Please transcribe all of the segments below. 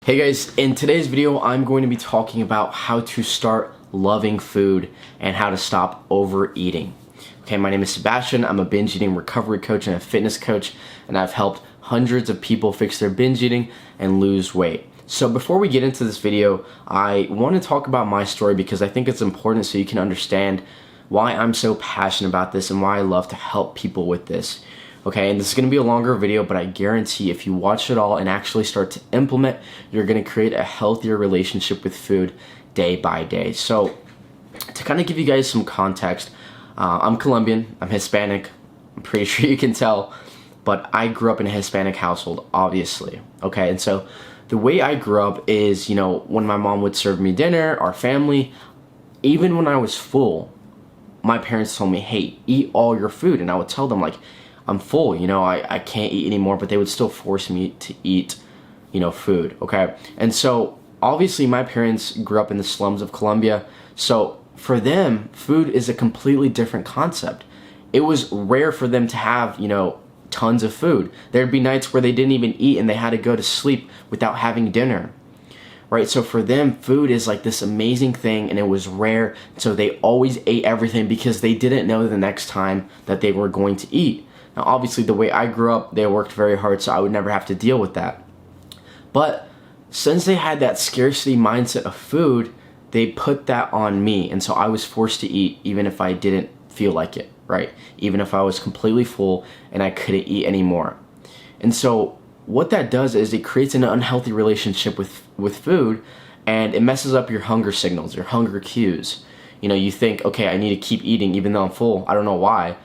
Hey guys, in today's video I'm going to be talking about how to start loving food and how to stop overeating. Okay, my name is Sebastian. I'm a binge eating recovery coach and a fitness coach, and I've helped hundreds of people fix their binge eating and lose weight. So before we get into this video, I want to talk about my story because I think it's important so you can understand why I'm so passionate about this and why I love to help people with this. Okay, and this is going to be a longer video, but I guarantee if you watch it all and actually start to implement, you're going to create a healthier relationship with food day by day. So to kind of give you guys some context, I'm Colombian, I'm Hispanic, I'm pretty sure you can tell, but I grew up in a Hispanic household, obviously. Okay, and so the way I grew up is, when my mom would serve me dinner, our family, even when I was full, my parents told me, hey, eat all your food. And I would tell them, like, I'm full, I can't eat anymore, but they would still force me to eat, food, okay? And so, obviously, my parents grew up in the slums of Colombia, so for them, food is a completely different concept. It was rare for them to have, tons of food. There'd be nights where they didn't even eat and they had to go to sleep without having dinner, right? So for them, food is like this amazing thing, and it was rare, so they always ate everything because they didn't know the next time that they were going to eat. Now, obviously, the way I grew up, they worked very hard, so I would never have to deal with that. But since they had that scarcity mindset of food, they put that on me, and so I was forced to eat even if I didn't feel like it, right? Even if I was completely full and I couldn't eat anymore. And so what that does is it creates an unhealthy relationship with food, and it messes up your hunger signals, your hunger cues. You think, okay, I need to keep eating even though I'm full. I don't know why.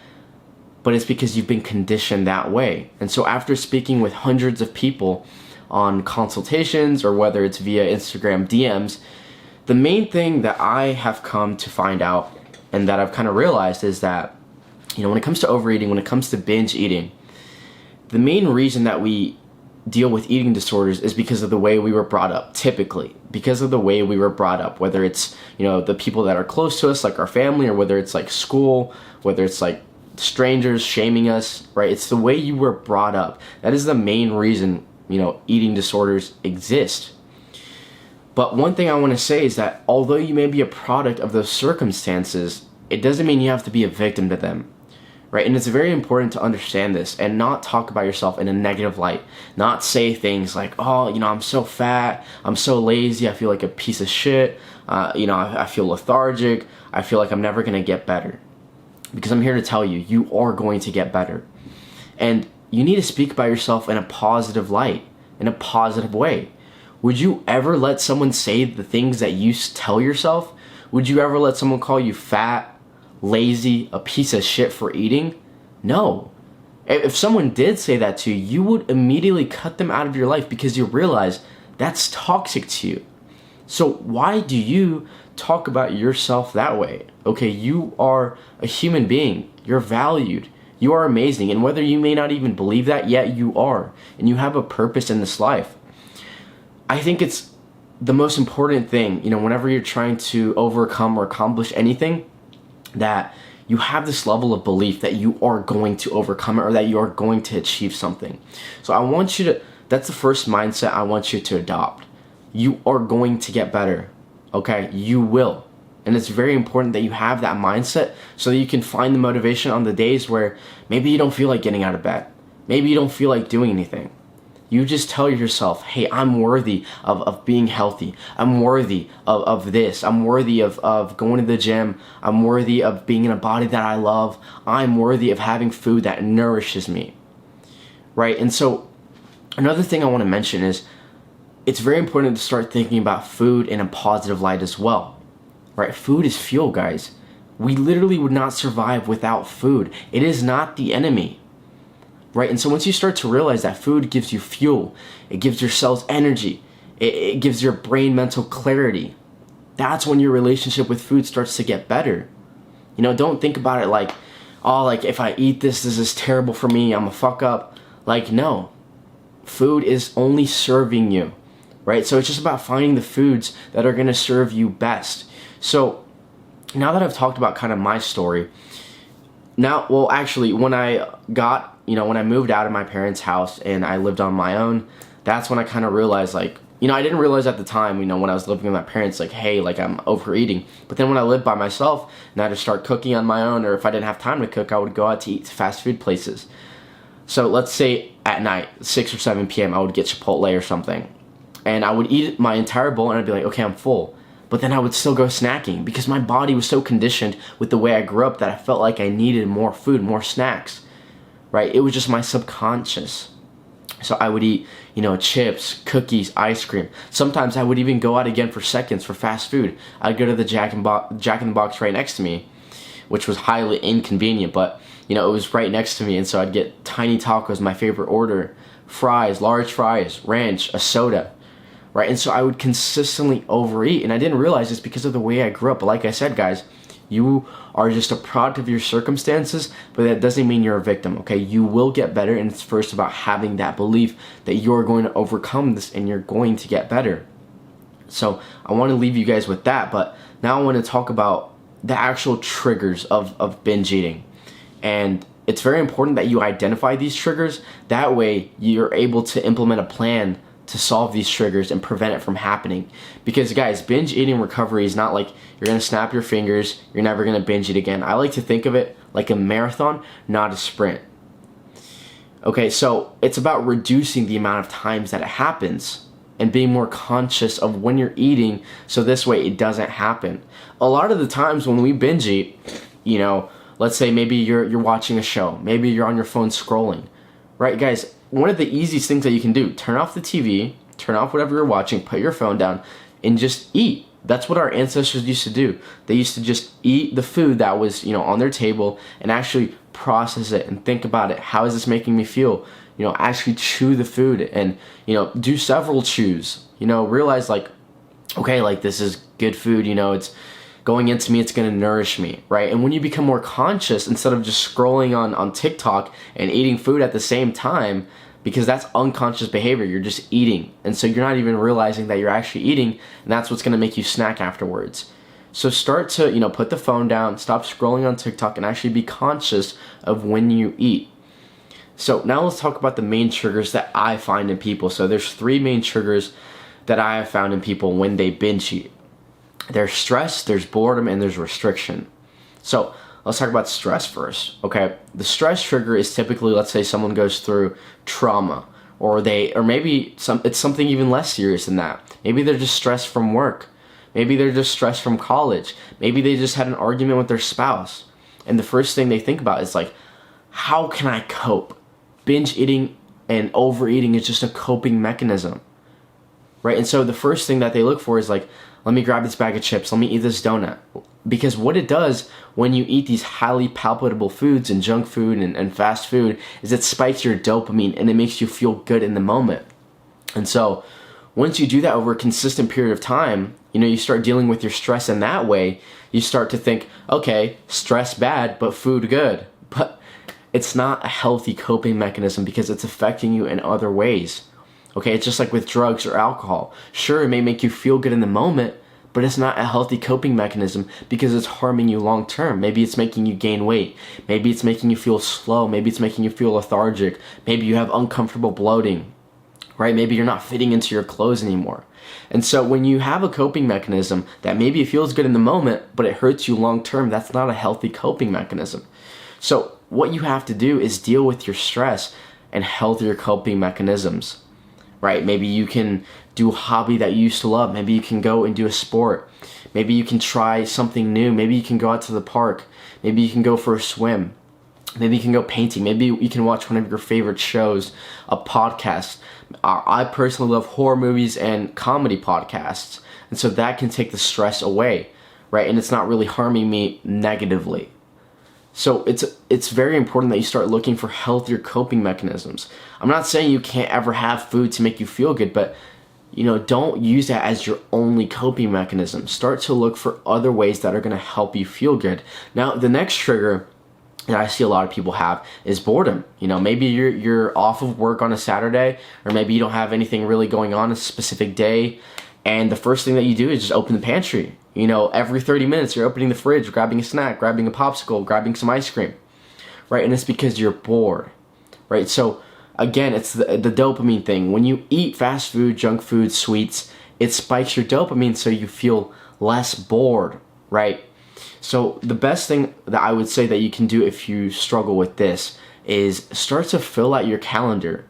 But it's because you've been conditioned that way. And so after speaking with hundreds of people on consultations or whether it's via Instagram DMs, the main thing that I have come to find out and that I've kind of realized is that, when it comes to overeating, when it comes to binge eating, the main reason that we deal with eating disorders is because of the way we were brought up, typically. Because of the way we were brought up, whether it's, the people that are close to us, like our family, or whether it's like school, whether it's like strangers shaming us, right? It's the way you were brought up. That is the main reason, eating disorders exist. But one thing I want to say is that although you may be a product of those circumstances, it doesn't mean you have to be a victim to them, right? And it's very important to understand this and not talk about yourself in a negative light. Not say things like, oh, I'm so fat, I'm so lazy, I feel like a piece of shit, I feel lethargic, I feel like I'm never going to get better. Because I'm here to tell you, you are going to get better. And you need to speak about yourself in a positive light, in a positive way. Would you ever let someone say the things that you tell yourself? Would you ever let someone call you fat, lazy, a piece of shit for eating? No. If someone did say that to you, you would immediately cut them out of your life because you realize that's toxic to you. So why do you talk about yourself that way? Okay, you are a human being. You're valued. You are amazing. And whether you may not even believe that, yet you are. And you have a purpose in this life. I think it's the most important thing, whenever you're trying to overcome or accomplish anything, that you have this level of belief that you are going to overcome it or that you are going to achieve something. So I want you to, that's the first mindset I want you to adopt. You are going to get better. Okay, you will. And it's very important that you have that mindset so that you can find the motivation on the days where maybe you don't feel like getting out of bed. Maybe you don't feel like doing anything. You just tell yourself, hey, I'm worthy of being healthy. I'm worthy of this. I'm worthy of going to the gym. I'm worthy of being in a body that I love. I'm worthy of having food that nourishes me. Right? And so another thing I want to mention is it's very important to start thinking about food in a positive light as well, right? Food is fuel, guys. We literally would not survive without food. It is not the enemy, right? And so once you start to realize that food gives you fuel, it gives your cells energy, it gives your brain mental clarity, that's when your relationship with food starts to get better. Don't think about it like, oh, like if I eat this is terrible for me, I'm a fuck up. Like, no. Food is only serving you. Right? So it's just about finding the foods that are going to serve you best. So now that I've talked about kind of my story, when I got, when I moved out of my parents' house and I lived on my own, that's when I kind of realized, like, I didn't realize at the time, when I was living with my parents, like, hey, like, I'm overeating. But then when I lived by myself and I had to start cooking on my own, or if I didn't have time to cook, I would go out to eat to fast food places. So let's say at night, 6 or 7 p.m., I would get Chipotle or something. And I would eat my entire bowl and I'd be like, okay, I'm full. But then I would still go snacking because my body was so conditioned with the way I grew up that I felt like I needed more food, more snacks, right? It was just my subconscious. So I would eat, chips, cookies, ice cream. Sometimes I would even go out again for seconds for fast food. I'd go to the Jack in the Box right next to me, which was highly inconvenient, but it was right next to me, and so I'd get tiny tacos, my favorite order, fries, large fries, ranch, a soda, right? And so I would consistently overeat, and I didn't realize this because of the way I grew up. But like I said, guys, you are just a product of your circumstances, but that doesn't mean you're a victim, okay? You will get better, and it's first about having that belief that you're going to overcome this and you're going to get better. So I want to leave you guys with that, but now I want to talk about the actual triggers of binge eating. And it's very important that you identify these triggers. That way you're able to implement a plan to solve these triggers and prevent it from happening. Because guys, binge eating recovery is not like you're gonna snap your fingers, you're never gonna binge eat again. I like to think of it like a marathon, not a sprint. Okay, so it's about reducing the amount of times that it happens and being more conscious of when you're eating, so this way it doesn't happen. A lot of the times when we binge eat, let's say maybe you're watching a show, maybe you're on your phone scrolling, right? Guys, one of the easiest things that you can do, turn off the TV, turn off whatever you're watching, put your phone down, and just eat. That's what our ancestors used to do. They used to just eat the food that was, on their table and actually process it and think about it. How is this making me feel? Actually chew the food and, do several chews. Realize like, okay, like this is good food, it's going into me, it's going to nourish me, right? And when you become more conscious, instead of just scrolling on TikTok and eating food at the same time, because that's unconscious behavior, you're just eating. And so you're not even realizing that you're actually eating, and that's what's going to make you snack afterwards. So start to, put the phone down, stop scrolling on TikTok, and actually be conscious of when you eat. So now let's talk about the main triggers that I find in people. So there's 3 main triggers that I have found in people when they binge eat. There's stress, there's boredom, and there's restriction. So let's talk about stress first, okay? The stress trigger is typically, let's say someone goes through trauma, or maybe it's something even less serious than that. Maybe they're just stressed from work. Maybe they're just stressed from college. Maybe they just had an argument with their spouse. And the first thing they think about is like, how can I cope? Binge eating and overeating is just a coping mechanism, right? And so the first thing that they look for is like, let me grab this bag of chips, let me eat this donut. Because what it does when you eat these highly palatable foods and junk food and fast food is it spikes your dopamine and it makes you feel good in the moment. And so once you do that over a consistent period of time, you start dealing with your stress in that way. You start to think, okay, stress bad, but food good. But it's not a healthy coping mechanism because it's affecting you in other ways. Okay, it's just like with drugs or alcohol. Sure, it may make you feel good in the moment, but it's not a healthy coping mechanism because it's harming you long term. Maybe it's making you gain weight. Maybe it's making you feel slow. Maybe it's making you feel lethargic. Maybe you have uncomfortable bloating, right? Maybe you're not fitting into your clothes anymore. And so when you have a coping mechanism that maybe it feels good in the moment, but it hurts you long term, that's not a healthy coping mechanism. So what you have to do is deal with your stress and healthier coping mechanisms. Right? Maybe you can do a hobby that you used to love. Maybe you can go and do a sport. Maybe you can try something new. Maybe you can go out to the park. Maybe you can go for a swim. Maybe you can go painting. Maybe you can watch one of your favorite shows, a podcast. I personally love horror movies and comedy podcasts. And so that can take the stress away, right? And it's not really harming me negatively. So it's very important that you start looking for healthier coping mechanisms. I'm not saying you can't ever have food to make you feel good, but don't use that as your only coping mechanism. Start to look for other ways that are going to help you feel good. Now, the next trigger that I see a lot of people have is boredom. Maybe you're off of work on a Saturday, or maybe you don't have anything really going on a specific day, and the first thing that you do is just open the pantry. Every 30 minutes you're opening the fridge, grabbing a snack, grabbing a popsicle, grabbing some ice cream, right? And it's because you're bored, right? So Again, it's the dopamine thing. When you eat fast food, junk food, sweets, it spikes your dopamine so you feel less bored, right? So the best thing that I would say that you can do if you struggle with this is start to fill out your calendar.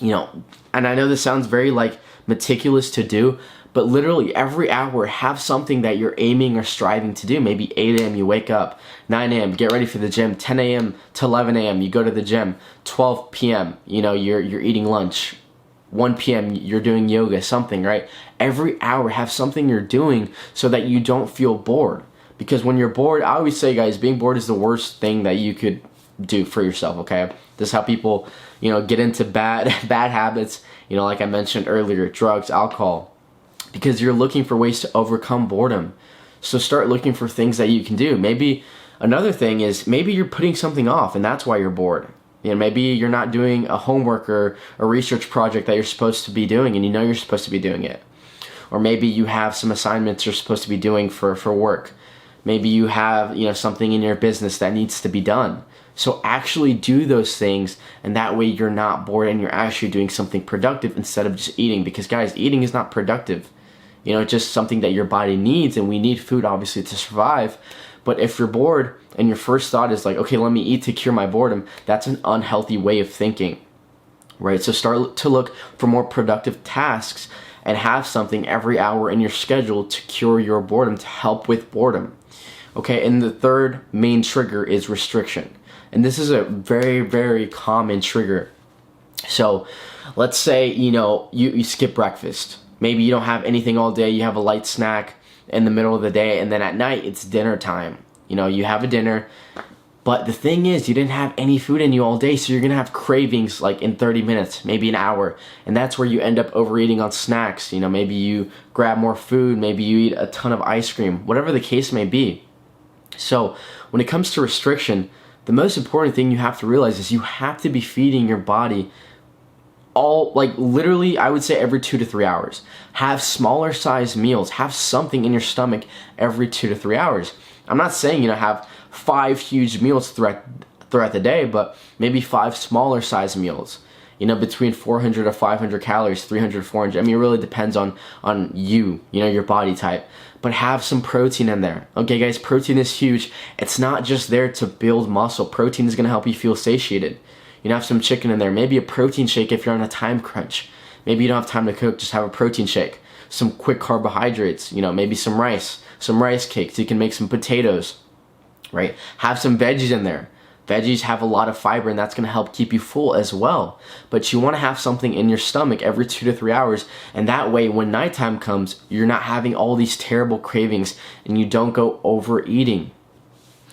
And I know this sounds very like meticulous to do, but literally every hour have something that you're aiming or striving to do. Maybe 8 a.m. you wake up, 9 a.m. get ready for the gym, 10 a.m. to 11 a.m. you go to the gym, 12 p.m. you're eating lunch, 1 p.m. you're doing yoga, something, right? Every hour have something you're doing so that you don't feel bored. Because when you're bored, I always say, guys, being bored is the worst thing that you could do for yourself, okay? This is how people, get into bad habits, like I mentioned earlier, drugs, alcohol, because you're looking for ways to overcome boredom. So start looking for things that you can do. Maybe another thing is maybe you're putting something off and that's why you're bored. Maybe you're not doing a homework or a research project that you're supposed to be doing and you're supposed to be doing it. Or maybe you have some assignments you're supposed to be doing for work. Maybe you have, something in your business that needs to be done. So actually do those things, and that way you're not bored and you're actually doing something productive instead of just eating. Because guys, eating is not productive. It's just something that your body needs, and we need food obviously to survive. But if you're bored and your first thought is like, okay, let me eat to cure my boredom, that's an unhealthy way of thinking, right? So start to look for more productive tasks and have something every hour in your schedule to cure your boredom, to help with boredom. Okay, and the third main trigger is restriction. And this is a very, very common trigger. So let's say, you skip breakfast. Maybe you don't have anything all day. You have a light snack in the middle of the day, and then at night it's dinner time. You have a dinner, but the thing is you didn't have any food in you all day, so you're gonna have cravings like in 30 minutes, maybe an hour, and that's where you end up overeating on snacks. Maybe you grab more food, maybe you eat a ton of ice cream, whatever the case may be. So when it comes to restriction, the most important thing you have to realize is you have to be feeding your body literally, I would say every 2 to 3 hours. Have smaller size meals. Have something in your stomach every 2 to 3 hours. I'm not saying, have 5 huge meals throughout the day, but maybe 5 smaller size meals. Between 400 to 500 calories, 300 to 400. It really depends on you, your body type. But have some protein in there. Okay, guys, protein is huge. It's not just there to build muscle. Protein is going to help you feel satiated. Have some chicken in there. Maybe a protein shake if you're on a time crunch. Maybe you don't have time to cook, just have a protein shake. Some quick carbohydrates, maybe some rice cakes. You can make some potatoes, right? Have some veggies in there. Veggies have a lot of fiber, and that's going to help keep you full as well. But you want to have something in your stomach every 2 to 3 hours, and that way when nighttime comes, you're not having all these terrible cravings and you don't go overeating.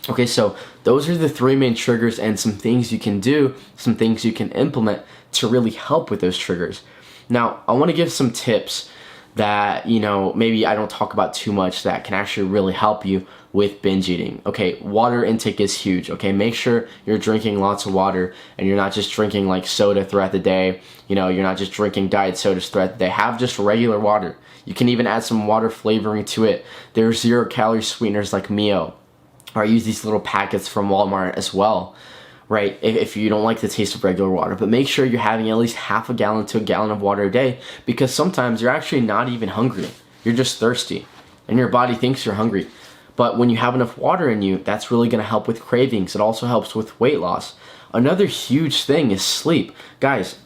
Okay, so those are the 3 main triggers and some things you can do, some things you can implement to really help with those triggers. Now, I want to give some tips that, maybe I don't talk about too much that can actually really help you with binge eating. Okay, water intake is huge. Okay, make sure you're drinking lots of water and you're not just drinking like soda throughout the day. You're not just drinking diet sodas throughout the day. Have just regular water. You can even add some water flavoring to it. There's 0-calorie sweeteners like Mio. Or I use these little packets from Walmart as well, right? If you don't like the taste of regular water. But make sure you're having at least half a gallon to a gallon of water a day, because sometimes you're actually not even hungry. You're just thirsty and your body thinks you're hungry. But when you have enough water in you, that's really going to help with cravings. It also helps with weight loss. Another huge thing is sleep. Guys,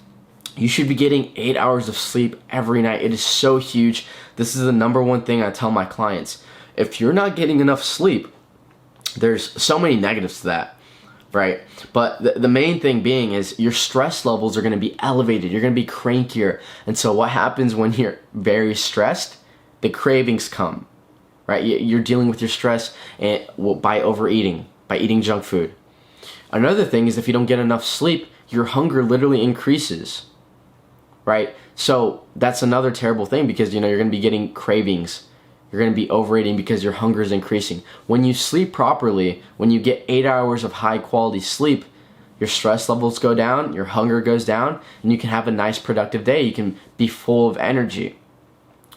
you should be getting 8 hours of sleep every night. It is so huge. This is the number one thing I tell my clients. If you're not getting enough sleep, there's so many negatives to that, right? But the main thing being is your stress levels are going to be elevated. You're going to be crankier. And so what happens when you're very stressed? The cravings come, right? You're dealing with your stress by overeating, by eating junk food. Another thing is if you don't get enough sleep, your hunger literally increases, right? So that's another terrible thing, because you're going to be getting cravings. You're going to be overeating because your hunger is increasing. When you sleep properly, when you get 8 hours of high quality sleep, your stress levels go down, your hunger goes down, and you can have a nice productive day. You can be full of energy.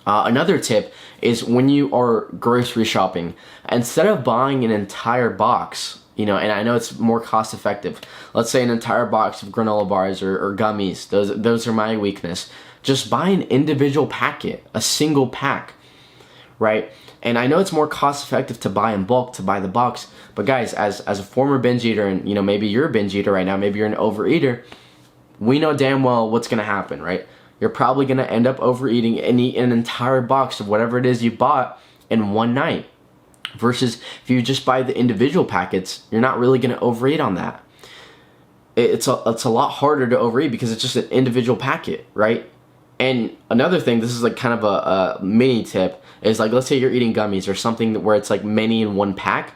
Another tip is when you are grocery shopping, instead of buying an entire box and I know it's more cost effective. Let's say an entire box of granola bars or gummies. Those are my weakness. Just buy an individual packet, a single pack, right? And I know it's more cost effective to buy in bulk, to buy the box. But guys, as a former binge eater, and maybe you're a binge eater right now, maybe you're an overeater, we know damn well what's gonna happen, right? You're probably gonna end up overeating and eat an entire box of whatever it is you bought in one night. Versus if you just buy the individual packets, you're not really gonna overeat on that. It's a lot harder to overeat because it's just an individual packet, right? And another thing, this is like kind of a mini tip, is like, let's say you're eating gummies or something where it's like many in one pack.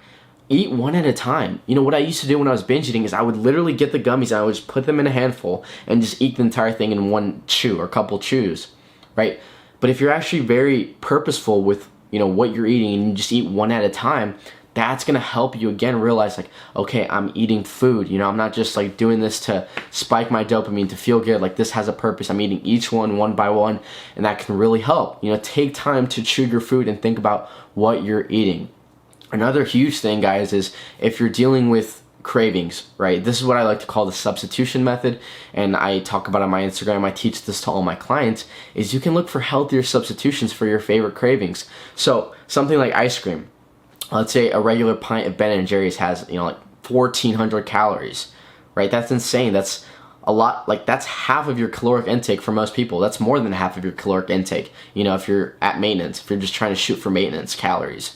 Eat one at a time. What I used to do when I was binge eating is I would literally get the gummies and I would just put them in a handful and just eat the entire thing in one chew or a couple chews, right? But if you're actually very purposeful with what you're eating and you just eat one at a time, that's gonna help you again realize like, okay, I'm eating food. I'm not just like doing this to spike my dopamine, to feel good. Like, this has a purpose. I'm eating each one by one, and that can really help. Take time to chew your food and think about what you're eating. Another huge thing, guys, is if you're dealing with cravings, right? This is what I like to call the substitution method, and I talk about it on my Instagram. I teach this to all my clients, is you can look for healthier substitutions for your favorite cravings. So something like ice cream. Let's say a regular pint of Ben & Jerry's has, like 1,400 calories, right? That's insane. That's a lot. Like, that's half of your caloric intake for most people. That's more than half of your caloric intake, if you're at maintenance, if you're just trying to shoot for maintenance calories.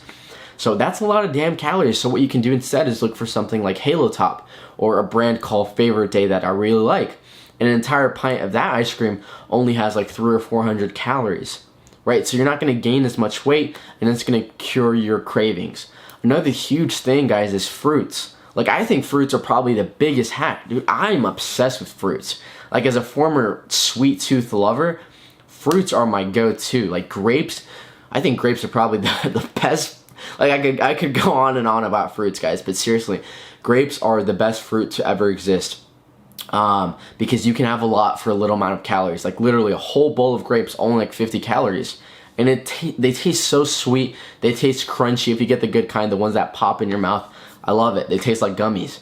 So that's a lot of damn calories. So what you can do instead is look for something like Halo Top or a brand called Favorite Day that I really like. An entire pint of that ice cream only has like 300 or 400 calories. Right, so you're not going to gain as much weight, and it's going to cure your cravings. Another huge thing, guys, is fruits. Like, I think fruits are probably the biggest hack. Dude, I'm obsessed with fruits. Like, as a former sweet tooth lover, fruits are my go-to. Like, grapes, I think grapes are probably the best. Like, I could go on and on about fruits, guys, but seriously, grapes are the best fruit to ever exist. Because you can have a lot for a little amount of calories. Like, literally a whole bowl of grapes, only like 50 calories. And they taste so sweet. They taste crunchy if you get the good kind, the ones that pop in your mouth. I love it. They taste like gummies,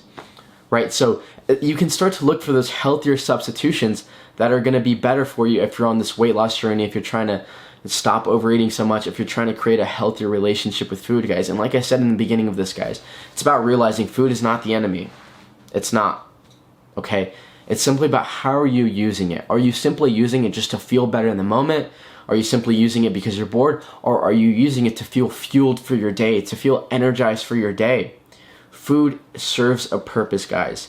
right? So you can start to look for those healthier substitutions that are going to be better for you if you're on this weight loss journey, if you're trying to stop overeating so much, if you're trying to create a healthier relationship with food, guys. And like I said in the beginning of this, guys, it's about realizing food is not the enemy. It's not. Okay, it's simply about how are you using it. Are you simply using it just to feel better in the moment? Are you simply using it because you're bored? Or are you using it to feel fueled for your day, to feel energized for your day? Food serves a purpose, guys.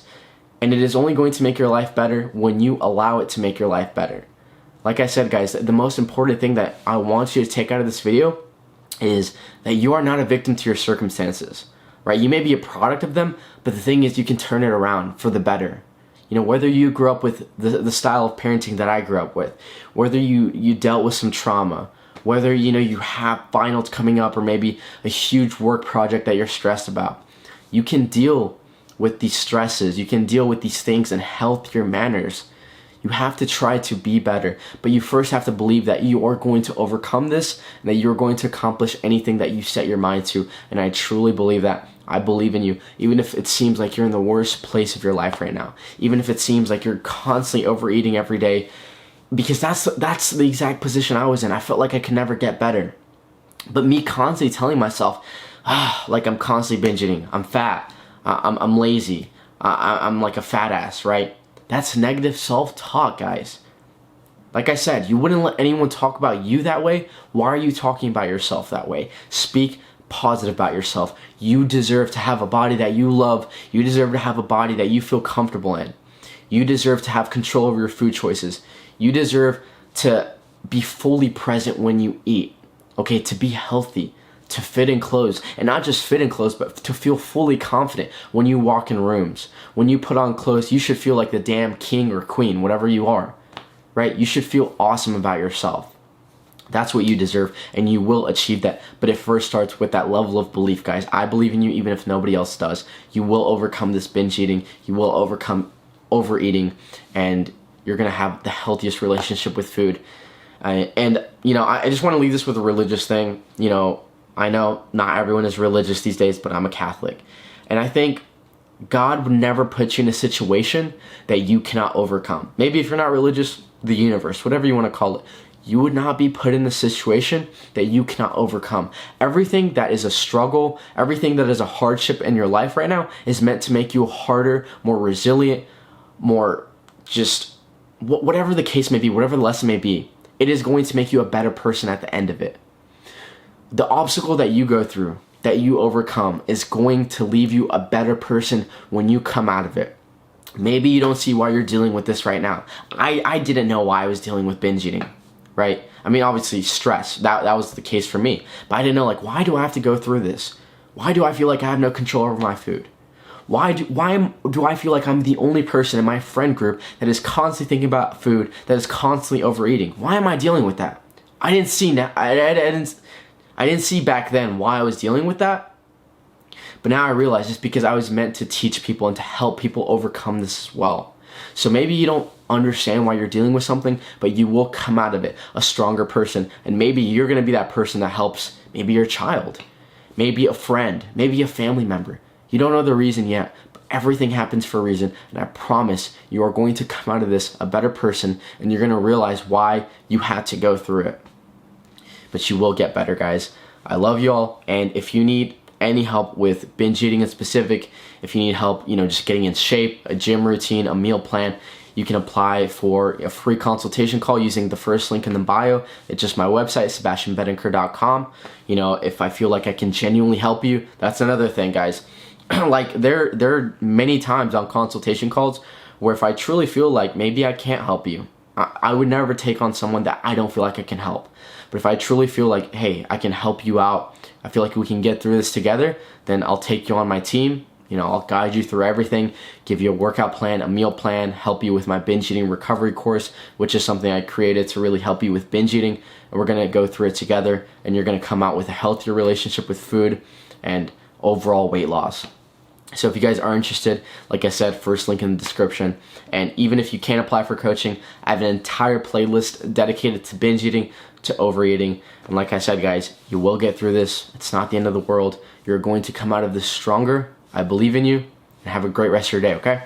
And it is only going to make your life better when you allow it to make your life better. Like I said, guys, the most important thing that I want you to take out of this video is that you are not a victim to your circumstances, right? You may be a product of them, but the thing is you can turn it around for the better. Whether you grew up with the style of parenting that I grew up with, whether you dealt with some trauma, whether, you have finals coming up or maybe a huge work project that you're stressed about, you can deal with these stresses. You can deal with these things in healthier manners. You have to try to be better, but you first have to believe that you are going to overcome this and that you're going to accomplish anything that you set your mind to. And I truly believe that. I believe in you, even if it seems like you're in the worst place of your life right now. Even if it seems like you're constantly overeating every day, because that's the exact position I was in. I felt like I could never get better. But me constantly telling myself, like I'm constantly binge eating, I'm fat, I'm lazy, I'm like a fat ass, right? That's negative self-talk, guys. Like I said, you wouldn't let anyone talk about you that way. Why are you talking about yourself that way? Speak positive about yourself. You deserve to have a body that you love. You deserve to have a body that you feel comfortable in. You deserve to have control over your food choices. You deserve to be fully present when you eat. Okay, to be healthy, to fit in clothes, and not just fit in clothes, but to feel fully confident when you walk in rooms. When you put on clothes, you should feel like the damn king or queen, whatever you are, right? You should feel awesome about yourself. That's what you deserve, and you will achieve that. But it first starts with that level of belief, guys. I believe in you even if nobody else does. You will overcome this binge eating. You will overcome overeating, and you're going to have the healthiest relationship with food. I just want to leave this with a religious thing. I know not everyone is religious these days, but I'm a Catholic. And I think God would never put you in a situation that you cannot overcome. Maybe if you're not religious, the universe, whatever you want to call it, you would not be put in the situation that you cannot overcome. Everything that is a struggle, everything that is a hardship in your life right now is meant to make you harder, more resilient, more just whatever the case may be, whatever the lesson may be. It is going to make you a better person at the end of it. The obstacle that you go through, that you overcome, is going to leave you a better person when you come out of it. Maybe you don't see why you're dealing with this right now. I didn't know why I was dealing with binge eating, right? I mean, obviously stress, that was the case for me. But I didn't know, like, why do I have to go through this? Why do I feel like I have no control over my food? Why do I feel like I'm the only person in my friend group that is constantly thinking about food, that is constantly overeating? Why am I dealing with that? I didn't see now. I didn't see back then why I was dealing with that, but now I realize it's because I was meant to teach people and to help people overcome this as well. So maybe you don't understand why you're dealing with something, but you will come out of it a stronger person, and maybe you're going to be that person that helps maybe your child, maybe a friend, maybe a family member. You don't know the reason yet, but everything happens for a reason, and I promise you are going to come out of this a better person, and you're going to realize why you had to go through it. But you will get better, guys. I love you all, and if you need any help with binge eating in specific, if you need help, just getting in shape, a gym routine, a meal plan, you can apply for a free consultation call using the first link in the bio. It's just my website, sebastianbedenker.com. If I feel like I can genuinely help you, that's another thing, guys. Like there are many times on consultation calls where if I truly feel like maybe I can't help you, I would never take on someone that I don't feel like I can help. But if I truly feel like, hey, I can help you out, I feel like we can get through this together, then I'll take you on my team. I'll guide you through everything, give you a workout plan, a meal plan, help you with my binge eating recovery course, which is something I created to really help you with binge eating. And we're going to go through it together, and you're going to come out with a healthier relationship with food and overall weight loss. So if you guys are interested, like I said, first link in the description. And even if you can't apply for coaching, I have an entire playlist dedicated to binge eating, to overeating. And like I said, guys, you will get through this. It's not the end of the world. You're going to come out of this stronger. I believe in you. And have a great rest of your day, okay?